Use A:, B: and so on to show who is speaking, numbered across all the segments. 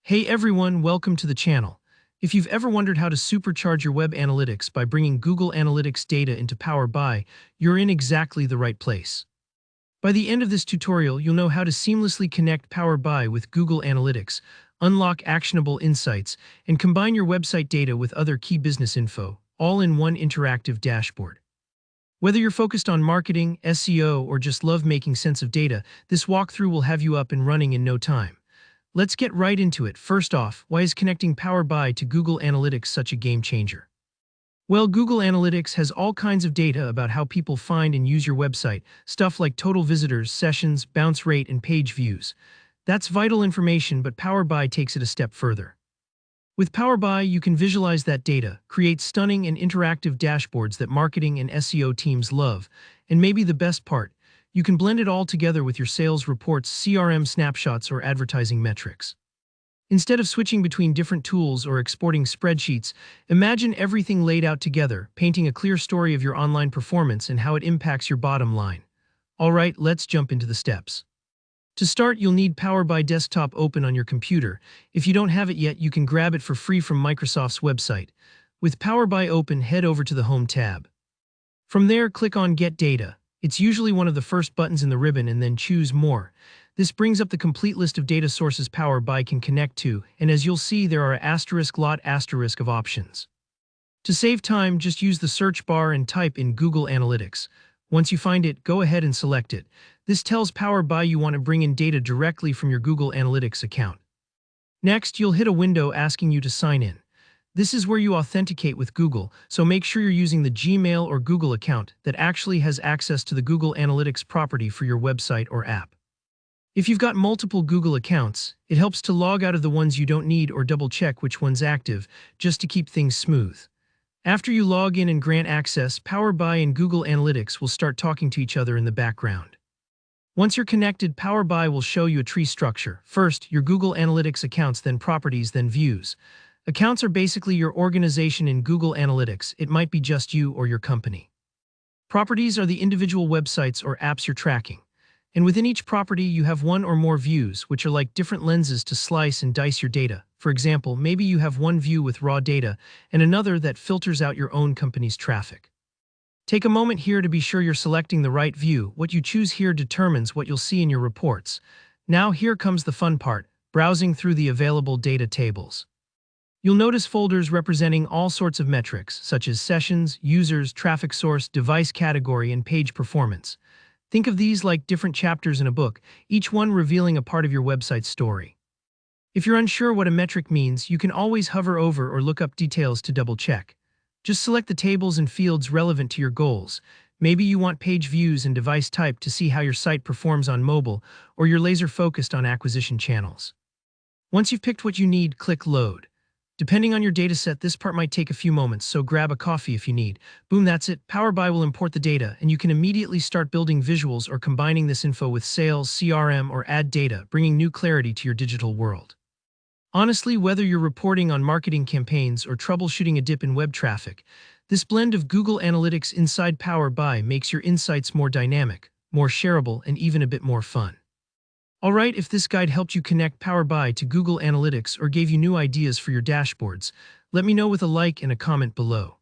A: Hey everyone, welcome to the channel. If you've ever wondered how to supercharge your web analytics by bringing Google Analytics data into Power BI, you're in exactly the right place. By the end of this tutorial, you'll know how to seamlessly connect Power BI with Google Analytics, unlock actionable insights, and combine your website data with other key business info, all in one interactive dashboard. Whether you're focused on marketing, SEO, or just love making sense of data, this walkthrough will have you up and running in no time. Let's get right into it. First off, why is connecting Power BI to Google Analytics such a game changer? Well, Google Analytics has all kinds of data about how people find and use your website, stuff like total visitors, sessions, bounce rate, and page views. That's vital information, but Power BI takes it a step further. With Power BI, you can visualize that data, create stunning and interactive dashboards that marketing and SEO teams love, and maybe the best part, you can blend it all together with your sales reports, CRM snapshots, or advertising metrics. Instead of switching between different tools or exporting spreadsheets, imagine everything laid out together, painting a clear story of your online performance and how it impacts your bottom line. All right, let's jump into the steps. To start, you'll need Power BI Desktop open on your computer. If you don't have it yet, you can grab it for free from Microsoft's website. With Power BI open, head over to the Home tab. From there, click on Get Data. It's usually one of the first buttons in the ribbon, and then choose More. This brings up the complete list of data sources Power BI can connect to, and as you'll see, there are *lot* of options. To save time, just use the search bar and type in Google Analytics. Once you find it, go ahead and select it. This tells Power BI you want to bring in data directly from your Google Analytics account. Next, you'll hit a window asking you to sign in. This is where you authenticate with Google, so make sure you're using the Gmail or Google account that actually has access to the Google Analytics property for your website or app. If you've got multiple Google accounts, it helps to log out of the ones you don't need or double-check which one's active, just to keep things smooth. After you log in and grant access, Power BI and Google Analytics will start talking to each other in the background. Once you're connected, Power BI will show you a tree structure. First, your Google Analytics accounts, then properties, then views. Accounts are basically your organization in Google Analytics. It might be just you or your company. Properties are the individual websites or apps you're tracking. And within each property, you have one or more views, which are like different lenses to slice and dice your data. For example, maybe you have one view with raw data and another that filters out your own company's traffic. Take a moment here to be sure you're selecting the right view. What you choose here determines what you'll see in your reports. Now here comes the fun part, browsing through the available data tables. You'll notice folders representing all sorts of metrics, such as sessions, users, traffic source, device category, and page performance. Think of these like different chapters in a book, each one revealing a part of your website's story. If you're unsure what a metric means, you can always hover over or look up details to double-check. Just select the tables and fields relevant to your goals. Maybe you want page views and device type to see how your site performs on mobile, or you're laser-focused on acquisition channels. Once you've picked what you need, click Load. Depending on your dataset, this part might take a few moments, so grab a coffee if you need. Boom, that's it. Power BI will import the data, and you can immediately start building visuals or combining this info with sales, CRM, or ad data, bringing new clarity to your digital world. Honestly, whether you're reporting on marketing campaigns or troubleshooting a dip in web traffic, this blend of Google Analytics inside Power BI makes your insights more dynamic, more shareable, and even a bit more fun. Alright, if this guide helped you connect Power BI to Google Analytics or gave you new ideas for your dashboards, let me know with a like and a comment below.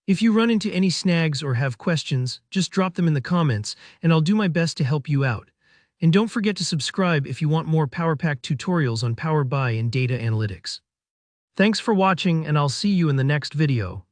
A: If you run into any snags or have questions, just drop them in the comments and I'll do my best to help you out. And don't forget to subscribe if you want more PowerPack tutorials on Power BI and data analytics. Thanks for watching, and I'll see you in the next video.